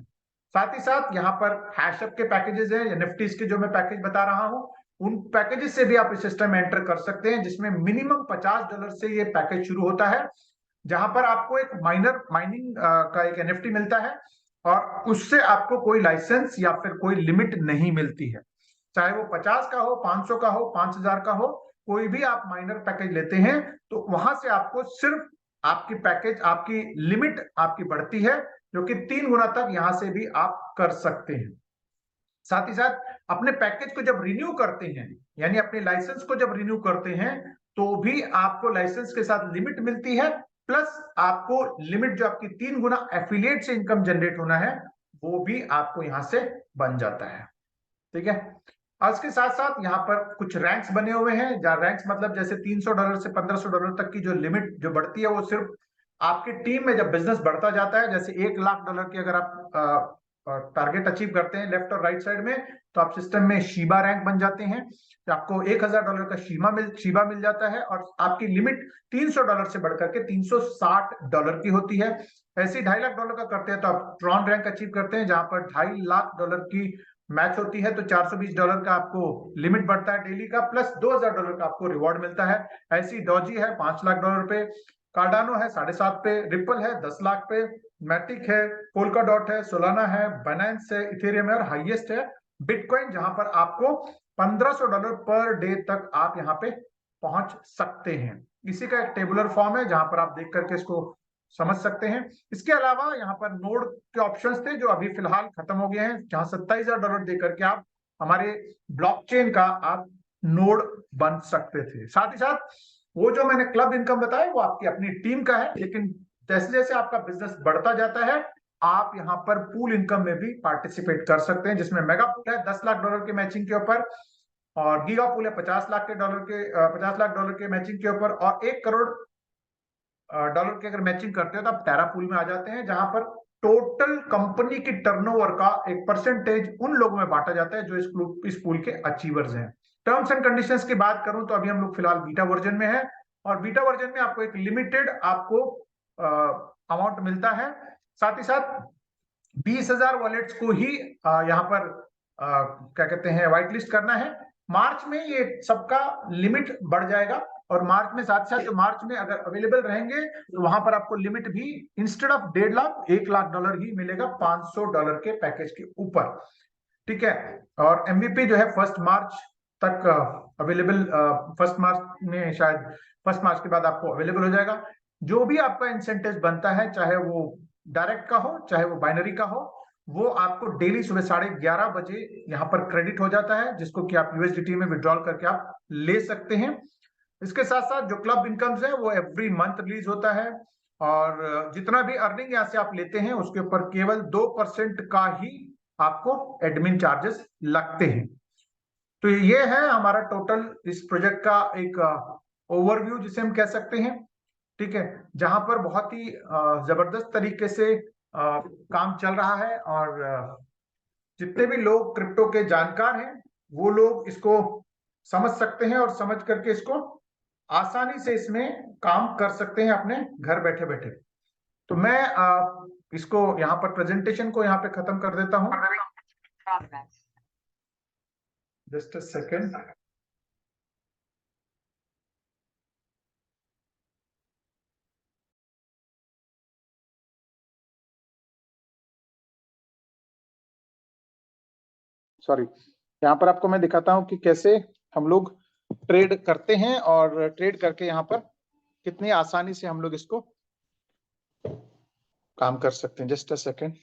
साथ ही साथ यहाँ पर हैशअप के पैकेजेस हैं या निफ्टीज के जो मैं पैकेज बता रहा हूं, उन पैकेजेस से भी आप इस सिस्टम में एंटर कर सकते हैं, जिसमें मिनिमम $50 से ये पैकेज शुरू होता है, जहां पर आपको एक माइनर माइनिंग का एक एनएफटी मिलता है और उससे आपको कोई लाइसेंस या फिर कोई लिमिट नहीं मिलती है। चाहे वो 50 का हो, 500 का हो, 5000 का हो, कोई भी आप माइनर पैकेज लेते हैं तो वहां से आपको सिर्फ आपकी पैकेज आपकी लिमिट आपकी बढ़ती है, जो कि 3 गुना तक यहां से भी आप कर सकते हैं। साथ ही साथ अपने पैकेज को जब रिन्यू करते हैं, यानी अपने लाइसेंस को जब रिन्यू करते हैं, तो भी आपको लाइसेंस के साथ लिमिट मिलती है, प्लस आपको लिमिट जो आपकी 3 गुना एफिलिएट से इनकम जनरेट होना है वो भी आपको यहां से बन जाता है। ठीक है, और इसके साथ साथ यहाँ पर कुछ रैंक्स बने हुए हैं, जहाँ रैंक्स मतलब जैसे $300 से $1500 तक की जो लिमिट जो बढ़ती है वो सिर्फ आपकी टीम में जब बिजनेस बढ़ता जाता है, जैसे $1,00,000 की अगर आप टारगेट अचीव करते हैं लेफ्ट और राइट साइड में, तो आप सिस्टम में शीबा रैंक बन जाते हैं, तो आपको $1,000 का शीबा मिल जाता है और आपकी लिमिट $300 से बढ़कर के $360 की होती है। ऐसे ही $2.5 लाख का करते हैं तो आप ट्रॉन रैंक अचीव करते हैं, जहां पर $2.5 लाख की मैच होती है, तो $420 का आपको लिमिट बढ़ता है डेली का, प्लस $2,000 का आपको रिवॉर्ड मिलता है। ऐसी डॉजी है $5 लाख पे, कार्डानो है 7.5 पे, रिपल है 10 लाख पे, मैटिक है, पोल्का डॉट है, सोलाना है, बाइनेंस है, इथेरियम है और हाईएस्ट है बिटकॉइन, जहां पर आपको $1500 पर डे तक आप यहाँ पे पहुंच सकते हैं। इसी का एक टेबुलर फॉर्म है जहां पर आप देख करके इसको समझ सकते हैं। इसके अलावा यहाँ पर नोड के ऑप्शंस थे जो अभी फिलहाल खत्म हो गए हैं, जहां $27,000 देकर के आप हमारे ब्लॉकचेन का आप नोड बन सकते थे। साथ ही साथ वो जो मैंने क्लब इनकम बताया वो आपकी अपनी टीम का है, लेकिन जैसे जैसे आपका बिजनेस बढ़ता जाता है आप यहाँ पर पूल इनकम में भी पार्टिसिपेट कर सकते हैं, जिसमें मेगा पूल है $10 लाख के मैचिंग के ऊपर, और गीगा पूल है $50 लाख के मैचिंग के ऊपर, और $1 करोड़ के अगर मैचिंग करते हो तो आप टेरा पूल में आ जाते हैं, जहां पर टोटल कंपनी की टर्नओवर का एक परसेंटेज उन लोगों में बांटा जाता है जो इस पूल के अचीवर्स हैं। टर्म्स एंड कंडीशंस की बात करूं तो अभी हम लोग फिलहाल बीटा वर्जन में है, और बीटा वर्जन में आपको एक लिमिटेड आपको अमाउंट मिलता है। साथ ही साथ 20,000 वॉलेट्स को ही यहाँ पर क्या कहते हैं व्हाइट लिस्ट करना है। मार्च में ये सबका लिमिट बढ़ जाएगा, और मार्च में साथ साथ मार्च में अगर अवेलेबल रहेंगे तो वहां पर आपको लिमिट भी इंस्टेड ऑफ $1.5 लाख $1 लाख ही मिलेगा $500 के पैकेज के ऊपर। ठीक है, और एमवीपी जो है 1 मार्च तक अवेलेबल, 1 मार्च में शायद 1 मार्च के बाद आपको अवेलेबल हो जाएगा। जो भी आपका इंसेंटिव बनता है, चाहे वो डायरेक्ट का हो चाहे वो बाइनरी का हो, वो आपको डेली सुबह 11:30 बजे यहाँ पर क्रेडिट हो जाता है, जिसको कि आप यूएसडीटी में विड्रॉल करके आप ले सकते हैं। इसके साथ साथ जो क्लब इनकम्स है वो एवरी मंथ रिलीज होता है, और जितना भी अर्निंग यहाँ से आप लेते हैं उसके ऊपर केवल 2% का ही आपको एडमिन चार्जेस लगते हैं। तो ये है हमारा टोटल इस प्रोजेक्ट का एक ओवरव्यू जिसे हम कह सकते हैं। ठीक है, जहां पर बहुत ही जबरदस्त तरीके से काम चल रहा है, और जितने भी लोग क्रिप्टो के जानकार हैं वो लोग इसको समझ सकते हैं, और समझ करके इसको आसानी से इसमें काम कर सकते हैं अपने घर बैठे बैठे। तो मैं इसको यहाँ पर प्रेजेंटेशन को यहाँ पे खत्म कर देता हूँ। Just a second. सॉरी, यहाँ पर आपको मैं दिखाता हूँ कि कैसे हम लोग ट्रेड करते हैं, और ट्रेड करके यहाँ पर कितनी आसानी से हम लोग इसको काम कर सकते हैं। Just a second.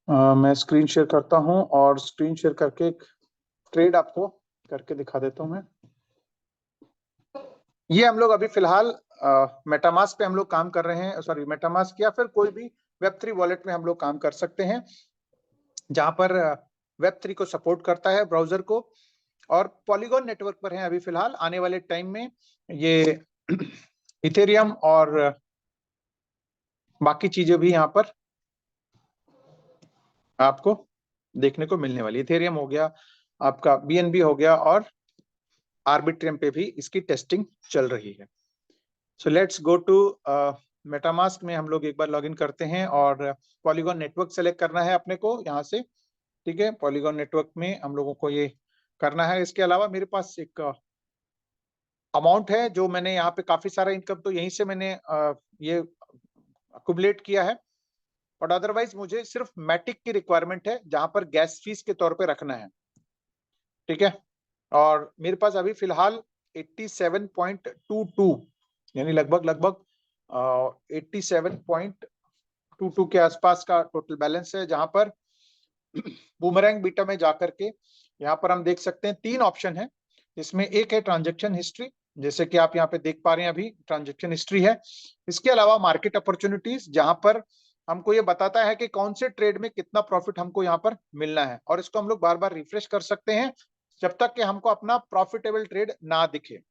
मैं स्क्रीन शेयर करता हूं, और स्क्रीन शेयर करके एक ट्रेड आपको करके दिखा देता हूं मैं। ये हम लोग अभी फिलहाल मेटामास्क पे हम लोग काम कर रहे हैं, सॉरी मेटामास्क या फिर कोई भी वेब3 वॉलेट में हम लोग काम कर सकते हैं, जहां पर वेब3 को सपोर्ट करता है ब्राउजर को, और पॉलीगॉन नेटवर्क पर है अभी फिलहाल। आने वाले टाइम में ये इथेरियम और बाकी चीजें भी यहाँ पर आपको देखने को मिलने वाली। इथेरियम हो गया, आपका बीएनबी हो गया, और आर्बिट्रियम पे भी इसकी टेस्टिंग चल रही है। So let's go to MetaMask में हम लोग एक बार लॉगिन करते हैं, और पॉलीगॉन नेटवर्क सेलेक्ट करना है अपने को यहाँ से। ठीक है, पॉलीगॉन नेटवर्क में हम लोगों को ये करना है। इसके अलावा मेरे पास एक अमाउंट है जो मैंने यहाँ पे काफी सारा इनकम तो यहीं से मैंने ये अक्यूमुलेट किया है, और अदरवाइज मुझे सिर्फ मैटिक की रिक्वायरमेंट है जहां पर गैस फीस के तौर पे रखना है। ठीक है, और मेरे पास अभी फिलहाल 87.22 यानी लगभग 87.22 के आसपास का टोटल बैलेंस है, जहां पर बूमरैंग बीटा में जाकर के यहाँ पर हम देख सकते हैं 3 ऑप्शन है। इसमें एक है ट्रांजेक्शन हिस्ट्री, जैसे कि आप यहाँ पे देख पा रहे हैं अभी ट्रांजेक्शन हिस्ट्री है। इसके अलावा मार्केट अपॉर्चुनिटीज, जहां पर हमको ये बताता है कि कौन से ट्रेड में कितना प्रॉफिट हमको यहाँ पर मिलना है, और इसको हम लोग बार बार रिफ्रेश कर सकते हैं जब तक कि हमको अपना प्रॉफिटेबल ट्रेड ना दिखे।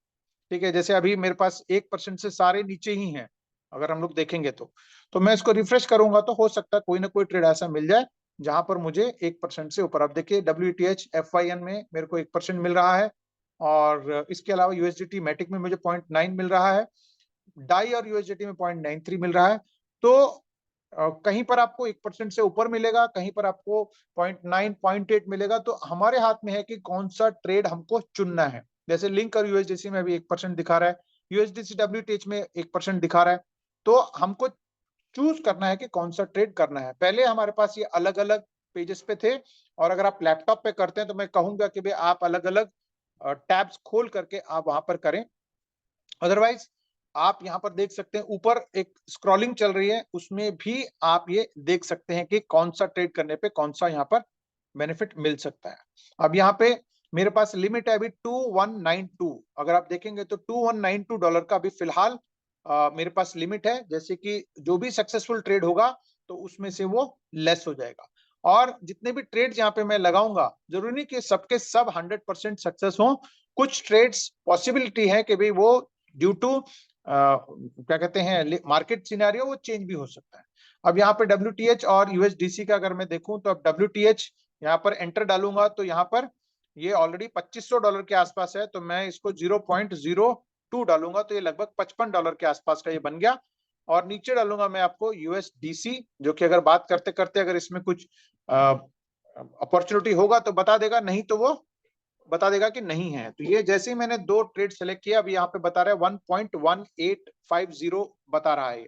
ठीक है, जैसे अभी मेरे पास 1% से सारे नीचे ही हैं अगर हम लोग देखेंगे तो मैं इसको रिफ्रेश करूंगा तो हो सकता है कोई ना कोई ट्रेड ऐसा मिल जाए जहां पर मुझे 1% से ऊपर। अब देखिए WTH FIN में मेरे को 1% मिल रहा है, और इसके अलावा USDT मैटिक में मुझे 0.9 मिल रहा है, डाई और USDT में 0.93 मिल रहा है। तो कहीं पर आपको 1% से ऊपर मिलेगा, कहीं पर आपको 0.9 0.8 मिलेगा। तो हमारे हाथ में है कि कौन सा ट्रेड हमको चुनना है। जैसे लिंक और USDC में अभी 1% दिखा रहा है, USDC WTH में 1% दिखा रहा है। तो हमको चूज करना है कि कौन सा ट्रेड करना है। पहले हमारे पास ये अलग अलग पेजेस पे थे, और अगर आप लैपटॉप पे करते हैं तो मैं कहूंगा कि भाई आप अलग अलग टैब्स खोल करके आप वहां पर करें। अदरवाइज आप यहाँ पर देख सकते हैं ऊपर एक स्क्रॉलिंग चल रही है, उसमें भी आप ये देख सकते हैं कि कौन सा ट्रेड करने पे कौन सा यहाँ पर बेनिफिट मिल सकता है। अब यहाँ पे मेरे पास लिमिट है अभी 2192। अगर आप देखेंगे तो $2192 का अभी फिलहाल मेरे पास लिमिट है। जैसे कि जो भी सक्सेसफुल ट्रेड होगा तो उसमें से वो लेस हो जाएगा, और जितने भी ट्रेड यहाँ पे मैं लगाऊंगा जरूरी नहीं कि सबके सब 100% सक्सेस हो। कुछ ट्रेड्स पॉसिबिलिटी है कि भाई वो ड्यू टू क्या कहते हैं मार्केट सिनेरियो वो चेंज भी हो सकता है। अब यहाँ पे WTH और USDC का अगर मैं देखूं तो अब WTH यहाँ पर एंटर डालूंगा तो यहाँ पर ये ऑलरेडी $2500 के आसपास है, तो मैं इसको 0.02 डालूंगा तो ये लगभग $55 के आसपास का ये बन गया। और नीचे डालूंगा मैं आपको USDC, जो कि अगर बात करते करते अगर इसमें कुछ अपॉर्चुनिटी होगा तो बता देगा, नहीं तो वो बता देगा कि नहीं है। तो ये जैसे ही मैंने 2 ट्रेड सेलेक्ट किया, अभी यहाँ पे बता रहा है 1.1850 बता रहा है।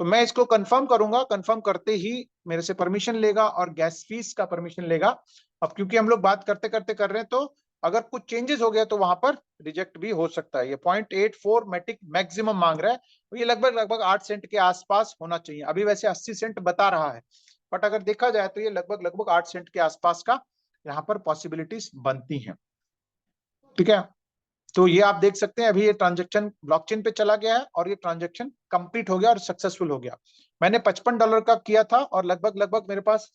तो मैं इसको कंफर्म करूंगा, कंफर्म करते ही मेरे से परमिशन लेगा और गैस फीस का परमिशन लेगा। अब क्योंकि हम लोग बात करते करते कर रहे हैं तो अगर कुछ चेंजेस हो गया तो वहां पर रिजेक्ट भी हो सकता है। ये 0.84 मैटिक मैक्सिमम मांग रहा है, तो ये लगभग 8 सेंट के आसपास होना चाहिए। अभी वैसे 80 सेंट बता रहा है, बट अगर देखा जाए तो ये लगभग लगभग 8 सेंट के आसपास का यहाँ पर पॉसिबिलिटीज बनती हैं। ठीक है, तो ये आप देख सकते हैं अभी ये ट्रांजेक्शन ब्लॉकचेन पे चला गया है और ये ट्रांजेक्शन कंप्लीट हो गया और सक्सेसफुल हो गया। मैंने $55 का किया था और लगभग लगभग मेरे पास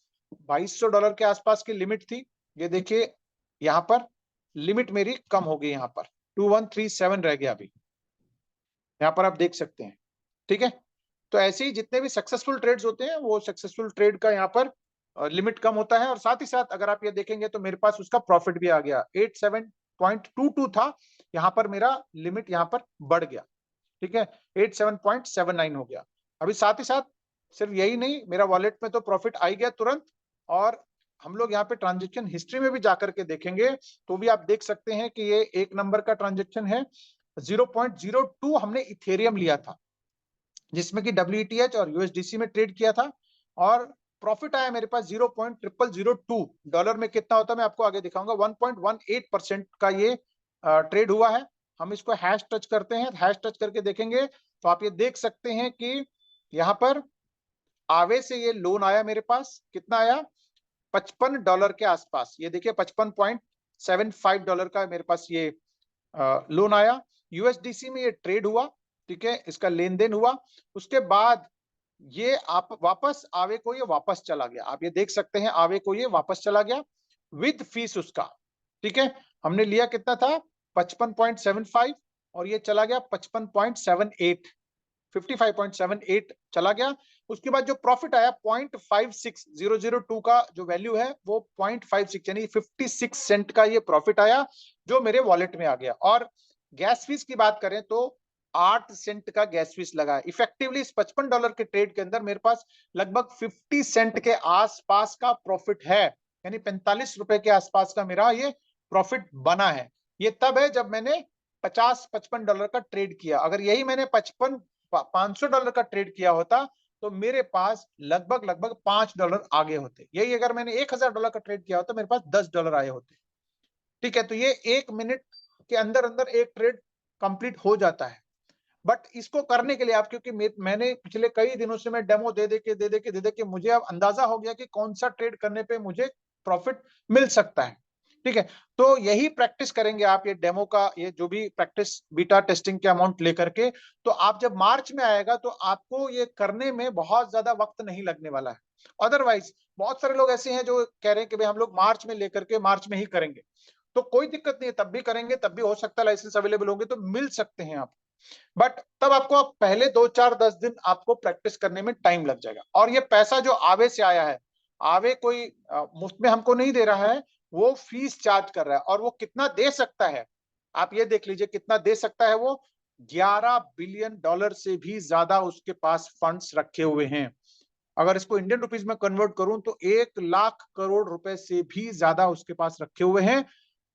$2200 के आसपास की लिमिट थी। ये देखिए यहाँ पर लिमिट मेरी कम हो गई, यहाँ पर 2137 रह गया अभी, यहाँ पर आप देख सकते हैं। ठीक है, तो ऐसे ही जितने भी सक्सेसफुल ट्रेड्स होते हैं वो सक्सेसफुल ट्रेड का यहाँ पर लिमिट कम होता है, और साथ ही साथ अगर आप ये देखेंगे तो मेरे पास उसका प्रॉफिट भी आ गया, 87.22 था, यहाँ पर मेरा लिमिट यहाँ पर बढ़ गया। ठीक है, 87.79 हो गया। अभी साथ ही साथ सिर्फ यही नहीं, मेरा वॉलेट में तो प्रॉफिट आ ही गया तुरंत, और हम लोग यहाँ पे ट्रांजेक्शन हिस्ट्री में भी जाकर के देखेंगे तो भी आप देख सकते हैं कि ये एक नंबर का ट्रांजेक्शन है। 0.02 हमने इथेरियम लिया था, जिसमें कि WTH और USDC में ट्रेड किया था, और प्रॉफिट आया मेरे पास $0.0002। में कितना होता है मैं आपको आगे दिखाऊंगा। 1.18% का ये ट्रेड हुआ है। हम इसको हैश टच करते हैं, हैश टच करके देखेंगे तो आप ये देख सकते हैं कि यहाँ पर आवे से ये लोन आया मेरे पास, कितना आया, $55 के आसपास। ये देखिए $55.75 का मेरे पास ये लोन आया। USDC में ये ट्रेड हुआ, ठीक है, इसका लेन देन हुआ। उसके बाद ये आप वापस आवे को ये वापस चला गया, आप ये देख सकते हैं आवे को ये वापस चला गया विद फीस उसका। ठीक है, हमने लिया कितना था 55.75 और ये चला गया 55.78, 55.78 चला गया। उसके बाद जो प्रॉफिट आया 0.56002 का जो वैल्यू है वो 0.56 यानी 56 सेंट का ये प्रॉफिट आया जो मेरे वॉलेट में आ गया। और गैस फीस की बात करें तो 8 सेंट का गैस फीस लगा। इफेक्टिवली इस $55 के ट्रेड के अंदर मेरे पास लगभग 50 सेंट के आसपास का प्रॉफिट है, यानी 45 रुपए के आसपास का मेरा ये प्रॉफिट बना है। ये तब है जब मैंने $55 का ट्रेड किया। अगर यही मैंने $500 का ट्रेड किया होता तो मेरे पास लगभग लगभग $5 आगे होते। यही अगर मैंने $1000 का ट्रेड किया होता मेरे पास $10 आए होते। ठीक है, तो ये 1 मिनट के अंदर अंदर एक ट्रेड कंप्लीट हो जाता है। बट इसको करने के लिए आप, क्योंकि मैंने पिछले कई दिनों से मैं डेमो दे दे के मुझे अब अंदाजा हो गया कि कौन सा ट्रेड करने पे मुझे प्रॉफिट मिल सकता है। ठीक है, तो यही प्रैक्टिस करेंगे आप, ये डेमो का ये जो भी प्रैक्टिस बीटा टेस्टिंग के अमाउंट लेकर के, तो आप जब मार्च में आएगा तो आपको ये करने में बहुत ज्यादा वक्त नहीं लगने वाला है। अदरवाइज बहुत सारे लोग ऐसे हैं जो कह रहे हैं कि भाई हम लोग मार्च में लेकर के मार्च में ही करेंगे, तो कोई दिक्कत नहीं है, तब भी करेंगे, तब भी हो सकता है लाइसेंस अवेलेबल होंगे तो मिल सकते हैं आप। बट तब आपको पहले 2 4 10 दिन आपको प्रैक्टिस करने में टाइम लग जाएगा। और ये पैसा जो आवे से आया है, आवे कोई मुफ्त में हमको नहीं दे रहा है, वो फीस चार्ज कर रहा है। और वो कितना दे सकता है आप ये देख लीजिए, कितना दे सकता है वो, $11 बिलियन से भी ज्यादा उसके पास फंड्स रखे हुए हैं। अगर इसको इंडियन रुपीज में कन्वर्ट करूं तो 1 लाख करोड़ रुपए से भी ज्यादा उसके पास रखे हुए हैं,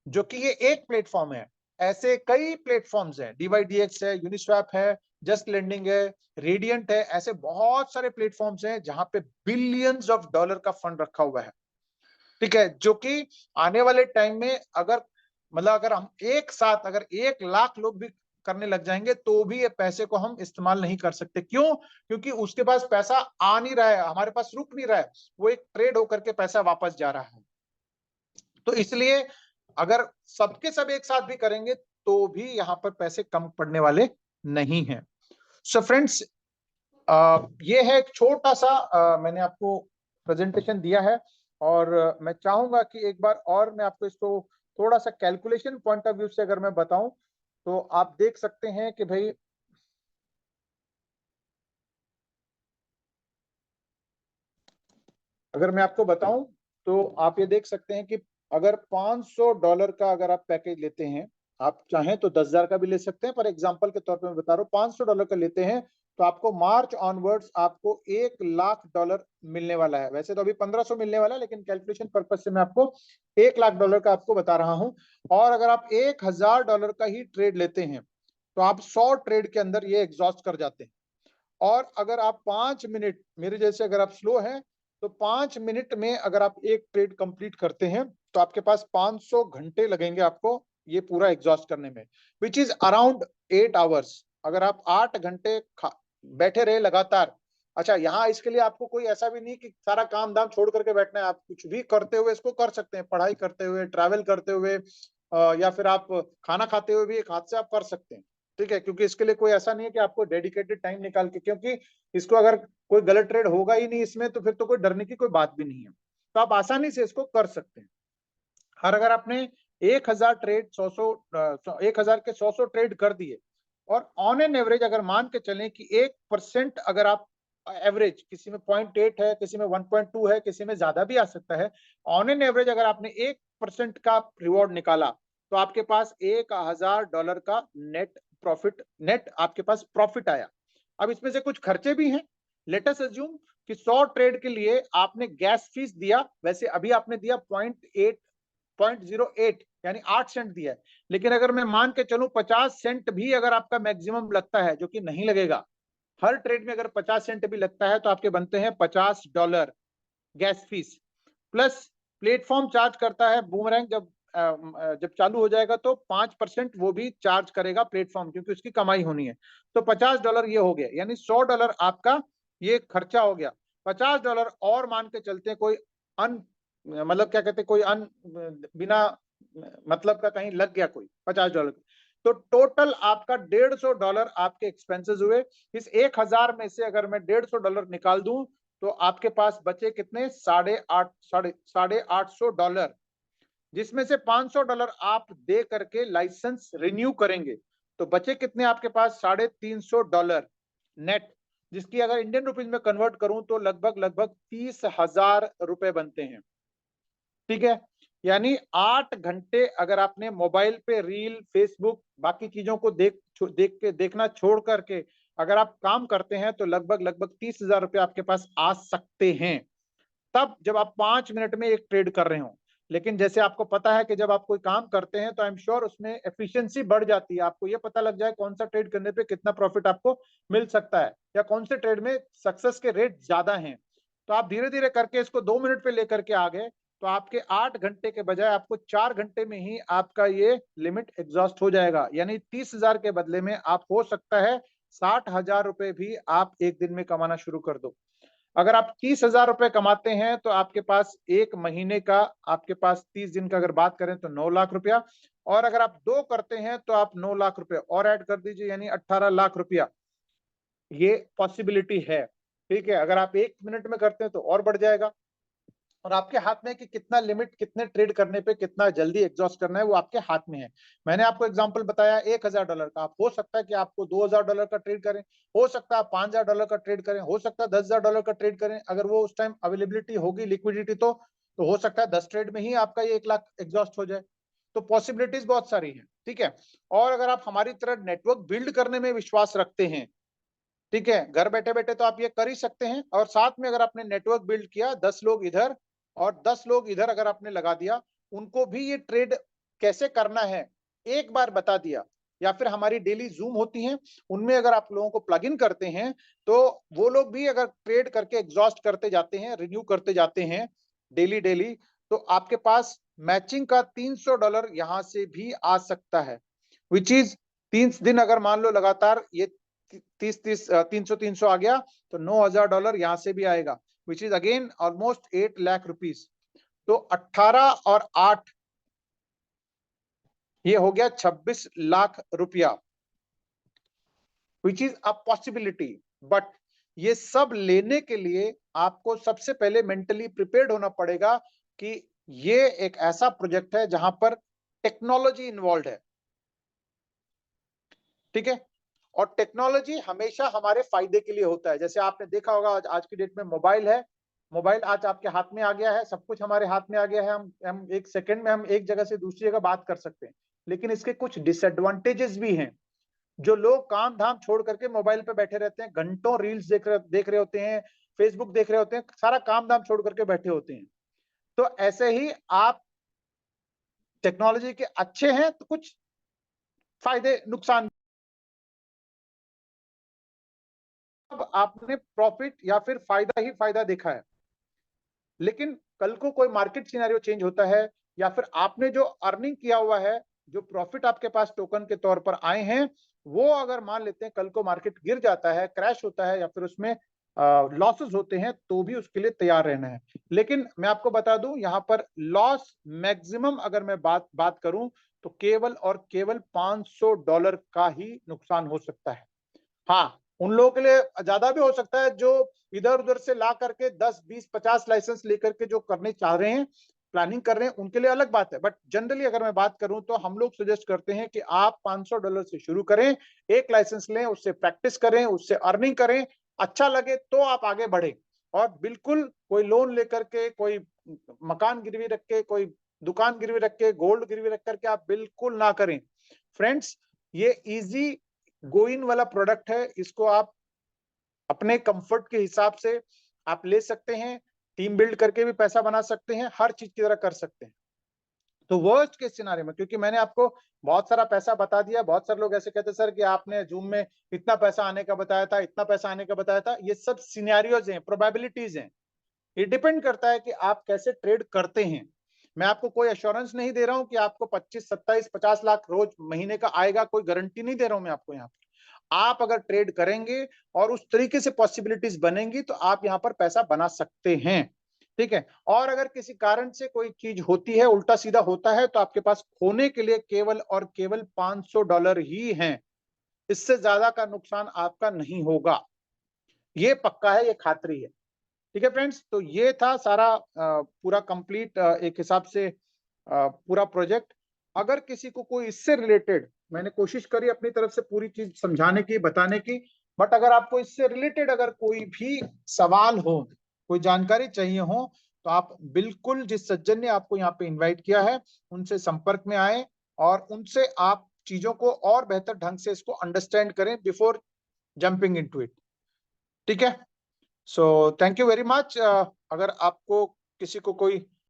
जो कि ये एक प्लेटफॉर्म है। ऐसे कई प्लेटफॉर्म्स हैं, DYDX है, यूनिस्वैप है, जस्ट लेंडिंग है, रेडियंट है, ऐसे बहुत सारे प्लेटफॉर्म्स हैं जहां पे बिलियंस ऑफ डॉलर का फंड रखा हुआ है। ठीक है, जो कि आने वाले टाइम में अगर मतलब अगर हम एक साथ अगर 1 लाख लोग भी करने लग जाएंगे तो भी ये पैसे को हम इस्तेमाल नहीं कर सकते। क्यों? क्योंकि उसके पास पैसा आ नहीं रहा है, हमारे पास रुक नहीं रहा है, वो एक ट्रेड होकर के पैसा वापस जा रहा है। तो इसलिए अगर सबके सब एक साथ भी करेंगे तो भी यहाँ पर पैसे कम पड़ने वाले नहीं हैं। सो फ्रेंड्स, ये है एक छोटा सा मैंने आपको प्रेजेंटेशन दिया है, और मैं चाहूंगा कि एक बार और मैं आपको इसको थोड़ा सा कैलकुलेशन पॉइंट ऑफ व्यू से अगर मैं बताऊं तो आप देख सकते हैं कि भाई अगर मैं आपको बताऊं तो आप ये देख सकते हैं कि अगर $500 का अगर आप पैकेज लेते हैं, आप चाहें तो 10,000 का भी ले सकते हैं, पर एग्जांपल के तौर पे मैं बता रहा हूँ, $500 का लेते हैं तो आपको मार्च ऑनवर्ड्स आपको $1 लाख मिलने वाला है। वैसे तो अभी 1500 मिलने वाला है, लेकिन कैलकुलेशन पर्पज से मैं आपको $1 लाख का आपको बता रहा हूं। और अगर आप $1,000 का ही ट्रेड लेते हैं तो आप 100 ट्रेड के अंदर ये एग्जॉस्ट कर जाते हैं। और अगर आप 5 मिनट, मेरे जैसे अगर आप स्लो हैं तो 5 मिनट में अगर आप एक ट्रेड कंप्लीट करते हैं तो आपके पास 500 घंटे लगेंगे आपको ये पूरा एग्जॉस्ट करने में, विच इज अराउंड 8 आवर्स। अगर आप 8 घंटे बैठे रहे लगातार, अच्छा, यहाँ इसके लिए आपको कोई ऐसा भी नहीं कि सारा काम धाम छोड़ करके बैठना है, आप कुछ भी करते हुए इसको कर सकते हैं, पढ़ाई करते हुए, ट्रैवल करते हुए, या फिर आप खाना खाते हुए भी एक हाथ से आप कर सकते हैं। ठीक है, क्योंकि इसके लिए कोई ऐसा नहीं है कि आपको डेडिकेटेड टाइम निकाल के, क्योंकि इसको अगर कोई गलत ट्रेड होगा ही नहीं इसमें, तो फिर तो कोई डरने की कोई बात भी नहीं है। तो आप आसानी से इसको कर सकते हैं। और अगर आपने 1000 ट्रेड 1000 के 100 ट्रेड कर दिए, और ऑन एन एवरेज अगर मान के चलें कि 1% अगर आप एवरेज, किसी में 0.8 है, किसी में 1.2 है, किसी में ज्यादा भी आ सकता है, ऑन एन एवरेज अगर आपने 1% का रिवॉर्ड निकाला, तो आपके पास $1000 का नेट आपके पास प्रॉफिट आया। अब इसमें से कुछ खर्चे भी हैं। लेट अस अज्यूम कि 100 ट्रेड के लिए आपने गैस फीस दिया, वैसे अभी आपने दिया 0.08 यानी 8 सेंट दिया है, लेकिन अगर मैं मान के चलूं 50 सेंट भी अगर आपका मैक्सिमम लगता है, जो कि नहीं लगेगा, हर ट्रेड में अगर 50 सेंट भी लगता है तो आपके बनते हैं $50 gas fees, plus platform charge करता है बूमरैंग। जब चालू हो जाएगा तो 5% वो भी चार्ज करेगा प्लेटफॉर्म, क्योंकि उसकी कमाई होनी है। तो $50 ये हो गया, यानी $100 आपका ये खर्चा हो गया। $50 और मान के चलते हैं, कोई अन मतलब क्या कहते हैं, कोई बिना मतलब का कहीं लग गया कोई $50, तो टोटल आपका $150 आपके एक्सपेंसेस हुए। इस 1000 में से अगर मैं $150 निकाल दूं, तो आपके पास बचे कितने, $850, जिसमें से $500 आप दे करके लाइसेंस रिन्यू करेंगे, तो बचे कितने आपके पास, $350 नेट, जिसकी अगर इंडियन रुपीज में कन्वर्ट करूं तो लगभग लगभग 30,000 रुपए बनते हैं। ठीक है, यानी 8 घंटे अगर आपने मोबाइल पे रील, फेसबुक, बाकी चीजों को देखना छोड़ करके अगर आप काम करते हैं, तो लगभग लगभग 30,000 रुपए आपके पास आ सकते हैं, तब जब आप 5 मिनट में एक ट्रेड कर रहे हो। लेकिन जैसे आपको पता है कि जब आप कोई काम करते हैं तो आई एम श्योर उसमें एफिशिएंसी बढ़ जाती है, आपको ये पता लग जाए कौन सा ट्रेड करने पे कितना प्रॉफिट आपको मिल सकता है, या कौन से ट्रेड में सक्सेस के रेट ज्यादा हैं। तो आप धीरे धीरे करके इसको 2 मिनट पे लेकर के आ गए, तो आपके 8 घंटे के बजाय आपको 4 घंटे में ही आपका ये लिमिट एग्जॉस्ट हो जाएगा, यानी 30,000 के बदले में आप हो सकता है 60,000 रुपए भी आप एक दिन में कमाना शुरू कर दो। अगर आप 30,000 रुपए कमाते हैं तो आपके पास एक महीने का, आपके पास 30 दिन का अगर बात करें तो 9 लाख रुपया, और अगर आप 2 करते हैं तो आप 9 लाख रुपए और ऐड कर दीजिए, यानी 18 लाख रुपया, ये पॉसिबिलिटी है। ठीक है, अगर आप 1 मिनट में करते हैं तो और बढ़ जाएगा, और आपके हाथ में कि कितना लिमिट, कितने ट्रेड करने पे कितना जल्दी एग्जॉस्ट करना है, वो आपके हाथ में है। मैंने आपको एग्जांपल बताया $1000 का, आप हो सकता है कि आपको $2000 का ट्रेड करें, हो सकता है $5000 का ट्रेड करें, हो सकता है $10,000 का ट्रेड करें, अगर वो उस टाइम अवेलेबिलिटी होगी, लिक्विडिटी, तो हो सकता है 10 ट्रेड में ही आपका ये 1 लाख एग्जॉस्ट हो जाए। तो पॉसिबिलिटीज बहुत सारी हैं। ठीक है, और अगर आप हमारी तरह नेटवर्क बिल्ड करने में विश्वास रखते हैं, ठीक है, घर बैठे बैठे तो आप ये कर ही सकते हैं, और साथ में अगर आपने नेटवर्क बिल्ड किया, 10 लोग इधर और 10 लोग इधर अगर आपने लगा दिया, उनको भी ये ट्रेड कैसे करना है एक बार बता दिया, या फिर हमारी डेली जूम होती हैं, उनमें अगर आप लोगों को प्लग इन करते हैं, तो वो लोग भी अगर ट्रेड करके एग्जॉस्ट करते जाते हैं, रिन्यू करते जाते हैं डेली डेली, तो आपके पास मैचिंग का $300 यहां से भी आ सकता है, विच इज 3 दिन अगर मान लो लगातार ये 300 आ गया, तो $9,000 यहां से भी आएगा, which is again almost 8 lakh rupees. तो 18 और 8 ये हो गया 26 लाख रुपया, which is a possibility. But ये सब लेने के लिए आपको सबसे पहले मेंटली प्रिपेयर्ड होना पड़ेगा कि ये एक ऐसा प्रोजेक्ट है जहां पर टेक्नोलॉजी इन्वॉल्व है। ठीक है, और टेक्नोलॉजी हमेशा हमारे फायदे के लिए होता है। जैसे आपने देखा होगा आज की डेट में मोबाइल है, मोबाइल आज आपके हाथ में आ गया है, सब कुछ हमारे हाथ में आ गया है, हम एक सेकंड में हम एक जगह से दूसरी जगह बात कर सकते हैं। लेकिन इसके कुछ डिसएडवांटेजेस भी हैं। जो लोग काम धाम छोड़ करके मोबाइल पे बैठे रहते हैं, घंटों रील्स देख रहे होते हैं, फेसबुक देख रहे होते हैं, सारा काम धाम छोड़ करके बैठे होते हैं। तो ऐसे ही आप टेक्नोलॉजी के अच्छे हैं तो कुछ फायदे नुकसान। अब आपने प्रॉफिट या फिर फायदा ही फायदा देखा है, लेकिन कल को कोई मार्केट सिनेरियो चेंज होता है, या फिर आपने जो अर्निंग किया हुआ है, जो प्रॉफिट आपके पास टोकन के तौर पर आए हैं, वो अगर मान लेते हैं कल को मार्केट गिर जाता है, क्रैश होता है, या फिर उसमें लॉसेस होते हैं तो भी उसके लिए तैयार रहना है। लेकिन मैं आपको बता दूं, यहाँ पर लॉस मैक्सिमम अगर मैं बात करूं तो केवल और केवल $500 का ही नुकसान हो सकता है। हाँ, उन लोगों के लिए ज्यादा भी हो सकता है जो इधर उधर से ला करके 10, 20, 50 लाइसेंस लेकर के जो करने चाह रहे हैं, प्लानिंग कर रहे हैं, उनके लिए अलग बात है। बट जनरली अगर मैं बात करूं तो हम लोग सजेस्ट करते हैं कि आप $500 से शुरू करें, एक लाइसेंस लें, उससे प्रैक्टिस करें, उससे अर्निंग करें, अच्छा लगे तो आप आगे बढ़े। और बिल्कुल कोई लोन लेकर के, कोई मकान गिरवी रख के, कोई दुकान गिरवी रख के, गोल्ड गिरवी रख करके आप बिल्कुल ना करें। फ्रेंड्स, ये इजी गो इन वाला प्रोडक्ट है, इसको आप अपने कंफर्ट के हिसाब से आप ले सकते हैं, टीम बिल्ड करके भी पैसा बना सकते हैं, हर चीज की तरह कर सकते हैं। तो वर्स्ट के सिनारियो में, क्योंकि मैंने आपको बहुत सारा पैसा बता दिया, बहुत सारे लोग ऐसे कहते सर कि आपने जूम में इतना पैसा आने का बताया था, इतना पैसा आने का बताया था, ये सब सिनेरियोज हैं, प्रोबेबिलिटीज हैं। ये डिपेंड करता है कि आप कैसे ट्रेड करते हैं। मैं आपको कोई एश्योरेंस नहीं दे रहा हूं कि आपको 25, 27, 50 लाख रोज महीने का आएगा, कोई गारंटी नहीं दे रहा हूं मैं आपको। यहाँ पर आप अगर ट्रेड करेंगे और उस तरीके से पॉसिबिलिटीज बनेंगी तो आप यहाँ पर पैसा बना सकते हैं, ठीक है। और अगर किसी कारण से कोई चीज होती है, उल्टा सीधा होता है, तो आपके पास खोने के लिए केवल और केवल $500 ही हैं। इससे ज्यादा का नुकसान आपका नहीं होगा, ये पक्का है, ये खातरी है। ठीक है फ्रेंड्स, तो ये था सारा पूरा कंप्लीट एक हिसाब से पूरा प्रोजेक्ट। अगर किसी को कोई इससे रिलेटेड, मैंने कोशिश करी अपनी तरफ से पूरी चीज समझाने की, बताने की, बट अगर आपको इससे रिलेटेड अगर कोई भी सवाल हो, कोई जानकारी चाहिए हो, तो आप बिल्कुल, जिस सज्जन ने आपको यहाँ पे इनवाइट किया है उनसे संपर्क में आए और उनसे आप चीजों को और बेहतर ढंग से इसको अंडरस्टैंड करें बिफोर जंपिंग इनटू इट। ठीक है, so thank you very much. अगर आपको किसी को कोई